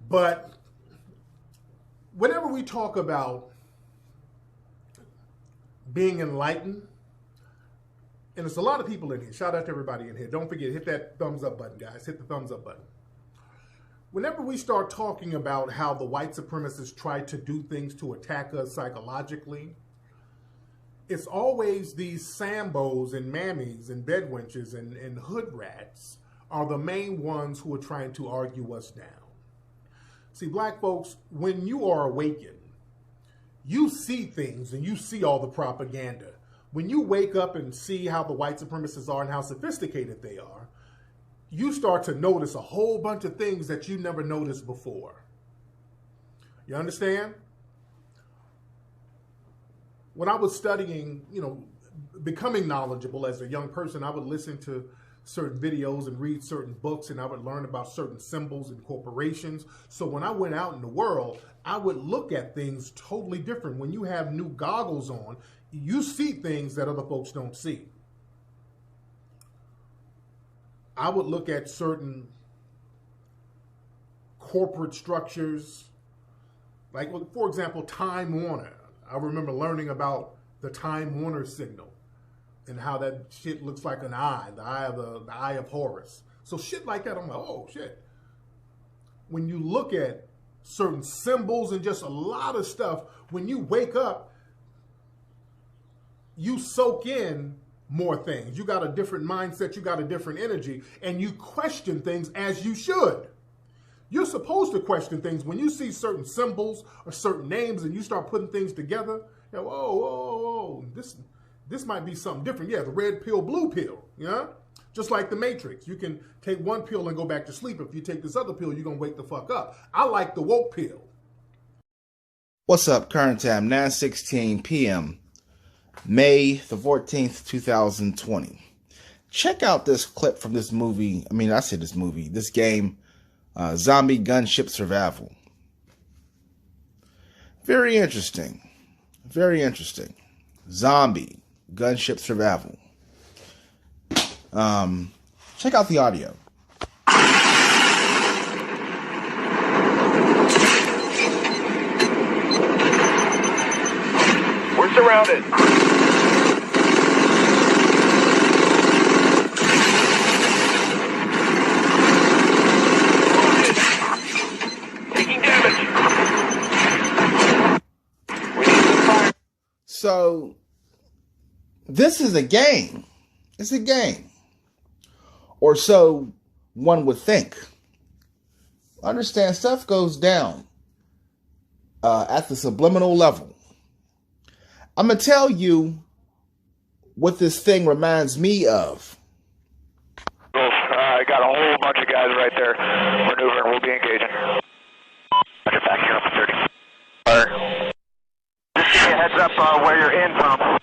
But whenever we talk about being enlightened, and there's a lot of people in here. Shout out to everybody in here. Don't forget, hit that thumbs up button, guys. Hit the thumbs up button. Whenever we start talking about how the white supremacists try to do things to attack us psychologically, it's always these Sambos and mammies and bedwenches and hood rats are the main ones who are trying to argue us down. See, black folks, when you are awakened, you see things and you see all the propaganda. When you wake up and see how the white supremacists are and how sophisticated they are, you start to notice a whole bunch of things that you never noticed before. You understand? When I was studying, becoming knowledgeable as a young person, I would listen to certain videos and read certain books, and I would learn about certain symbols and corporations. So when I went out in the world, I would look at things totally different. When you have new goggles on, you see things that other folks don't see. I would look at certain corporate structures, like, for example, Time Warner. I remember learning about the Time Warner signal and how that shit looks like an eye, the eye of Horus. So shit like that, I'm like, oh shit. When you look at certain symbols and just a lot of stuff, when you wake up, you soak in more things. You got a different mindset, you got a different energy, and you question things as you should. You're supposed to question things. When you see certain symbols or certain names and you start putting things together, you know, whoa, this might be something different. Yeah, the red pill, blue pill, yeah? Just like the Matrix. You can take one pill and go back to sleep. If you take this other pill, you're going to wake the fuck up. I like the woke pill. What's up? Current time, 9:16 p.m., May the 14th, 2020. Check out this clip from this movie. This game, Zombie Gunship Survival. Very interesting. Very interesting. Zombie Gunship Survival. Check out the audio. We're surrounded. Taking damage. We need some fire. So, this is a game. It's a game. Or so one would think. Understand, stuff goes down at the subliminal level. I'm going to tell you what this thing reminds me of. I got a whole bunch of guys right there maneuvering. We'll be engaging. Get back here up at 30. Fire. Just give me a heads up where you're in from.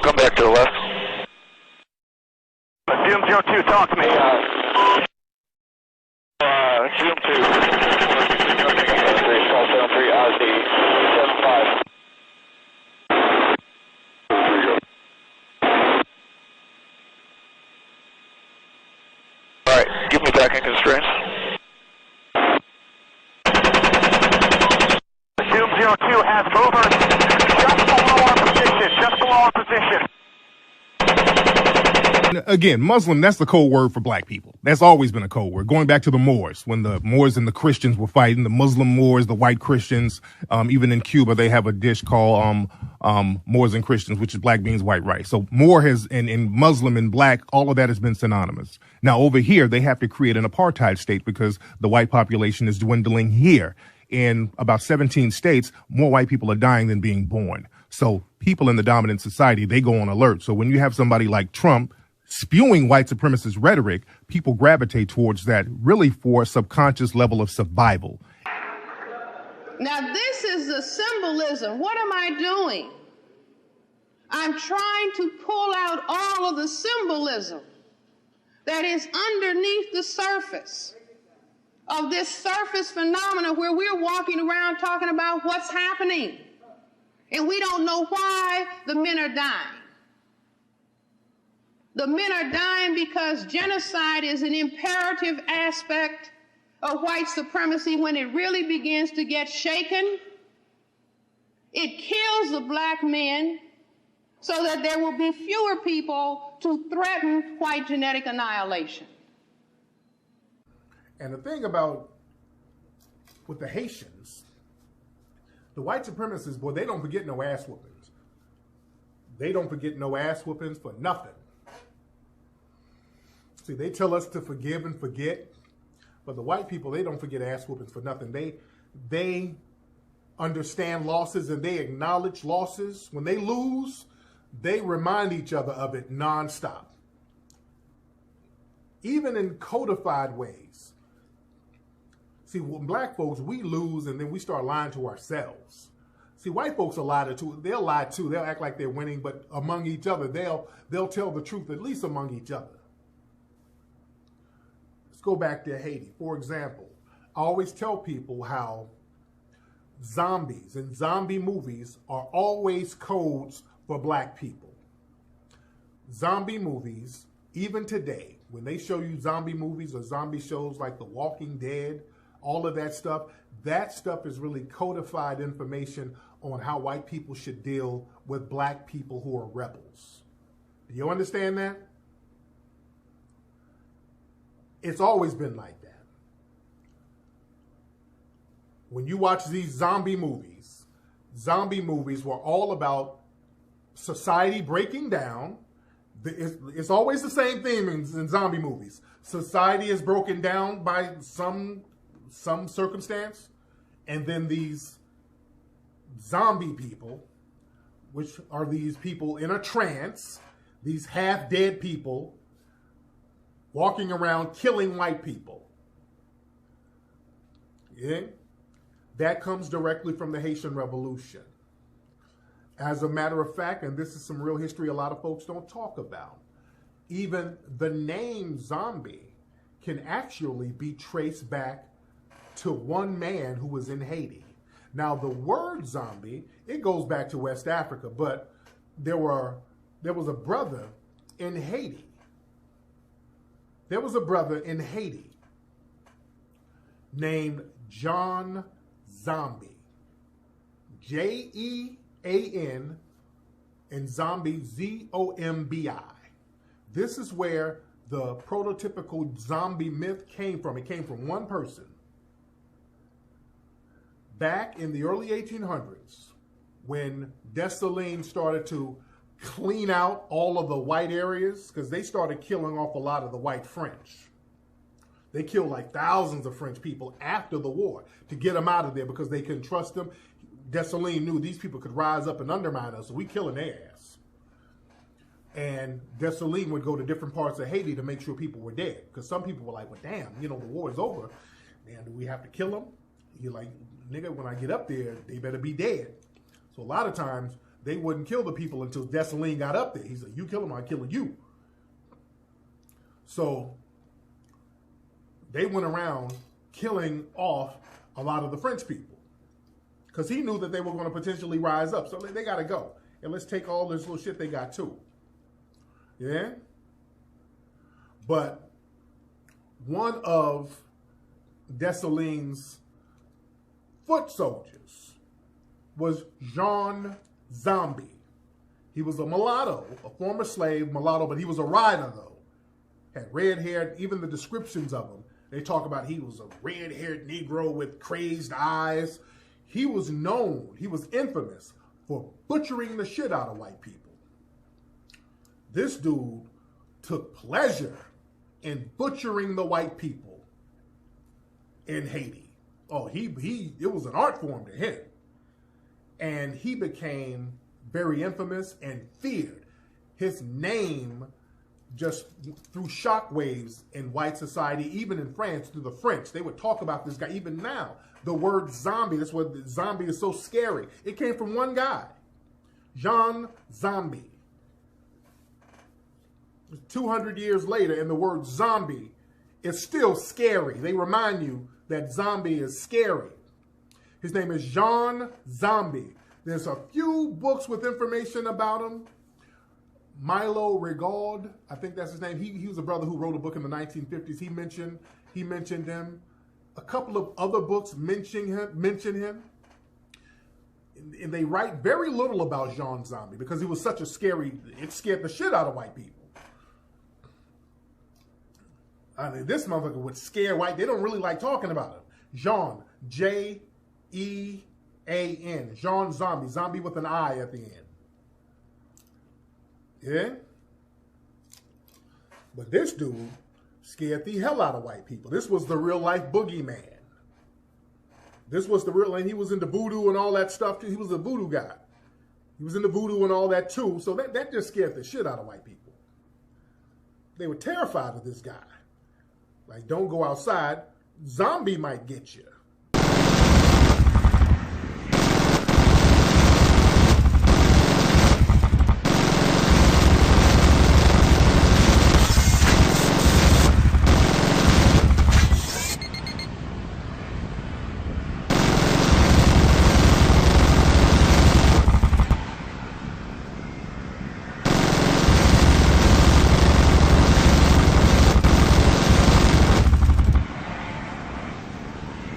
Come back to the left. Zoom 02, talk to me. Zoom 2. 3 Ozzy 75. Alright, give me back in constraints. Zoom 02 has movers just below our position. Again, Muslim, that's the code word for black people. That's always been a code word. Going back to the Moors, when the Moors and the Christians were fighting, the Muslim Moors, the white Christians, even in Cuba, they have a dish called Moors and Christians, which is black beans, white rice. So Moor has, and Muslim and black, all of that has been synonymous. Now over here, they have to create an apartheid state because the white population is dwindling here. In about 17 states, more white people are dying than being born. So people in the dominant society, they go on alert. So when you have somebody like Trump spewing white supremacist rhetoric, people gravitate towards that really for a subconscious level of survival. Now, this is the symbolism. What am I doing? I'm trying to pull out all of the symbolism that is underneath the surface of this surface phenomena where we're walking around talking about what's happening, and we don't know why the men are dying. The men are dying because genocide is an imperative aspect of white supremacy. When it really begins to get shaken, it kills the black men so that there will be fewer people to threaten white genetic annihilation. And the thing about with the Haitians, the white supremacists, boy, they don't forget no ass whoopings. They don't forget no ass whoopings for nothing. See, they tell us to forgive and forget, but the white people, they don't forget ass whoopings for nothing. They understand losses and they acknowledge losses. When they lose, they remind each other of it nonstop. Even in codified ways. See, when black folks, we lose and then we start lying to ourselves. See, white folks will lie too. They'll lie too. They'll act like they're winning, but among each other, they'll tell the truth, at least among each other. Let's go back to Haiti. For example, I always tell people how zombies and zombie movies are always codes for black people. Zombie movies, even today, when they show you zombie movies or zombie shows like The Walking Dead, all of that stuff is really codified information on how white people should deal with black people who are rebels. Do you understand that? It's always been like that. When you watch these zombie movies were all about society breaking down. It's always the same theme in zombie movies. Society is broken down by some circumstance, and then these zombie people, which are these people in a trance, these half-dead people walking around killing white people. Yeah? That comes directly from the Haitian Revolution. As a matter of fact, and this is some real history a lot of folks don't talk about, even the name zombie can actually be traced back to one man who was in Haiti. Now, the word zombie, it goes back to West Africa, but there was a brother in Haiti. There was a brother in Haiti named John Zombie. J-E-A-N and zombie, Z-O-M-B-I. This is where the prototypical zombie myth came from. It came from one person. Back in the early 1800s, when Dessalines started to clean out all of the white areas, because they started killing off a lot of the white French. They killed like thousands of French people after the war to get them out of there because they couldn't trust them. Dessalines knew these people could rise up and undermine us, so we killing their ass. And Dessalines would go to different parts of Haiti to make sure people were dead. Because some people were like, well, damn, the war is over. Man, do we have to kill them? You're like, nigga, when I get up there, they better be dead. So a lot of times, they wouldn't kill the people until Dessalines got up there. He said, you kill them, I'm killing you. So they went around killing off a lot of the French people because he knew that they were going to potentially rise up. So they got to go. And let's take all this little shit they got too. Yeah? But one of Dessalines' foot soldiers was Jean Zombie. He was a mulatto, a former slave mulatto, but he was a rider though. Had red hair, even the descriptions of him, they talk about he was a red-haired Negro with crazed eyes. He was known, he was infamous for butchering the shit out of white people. This dude took pleasure in butchering the white people in Haiti. Oh, it was an art form to him. And he became very infamous and feared. His name just through shock waves in white society, even in France, through the French. They would talk about this guy. Even now, the word zombie, that's what zombie is so scary. It came from one guy, Jean Zombie. 200 years later, and the word zombie is still scary. They remind you that zombie is scary. His name is Jean Zombie. There's a few books with information about him. Milo Rigaud, I think that's his name. He was a brother who wrote a book in the 1950s. He mentioned him. A couple of other books mention him. And they write very little about Jean Zombie because he was such a it scared the shit out of white people. I mean, this motherfucker would scare white. They don't really like talking about him. Jean, J-E-A-N. Jean Zombie. Zombie with an I at the end. Yeah? But this dude scared the hell out of white people. This was the real life boogeyman. This was the real, and he was into voodoo and all that stuff too. He was a voodoo guy. He was into voodoo and all that too. So that just scared the shit out of white people. They were terrified of this guy. Like, don't go outside. Zombie might get you.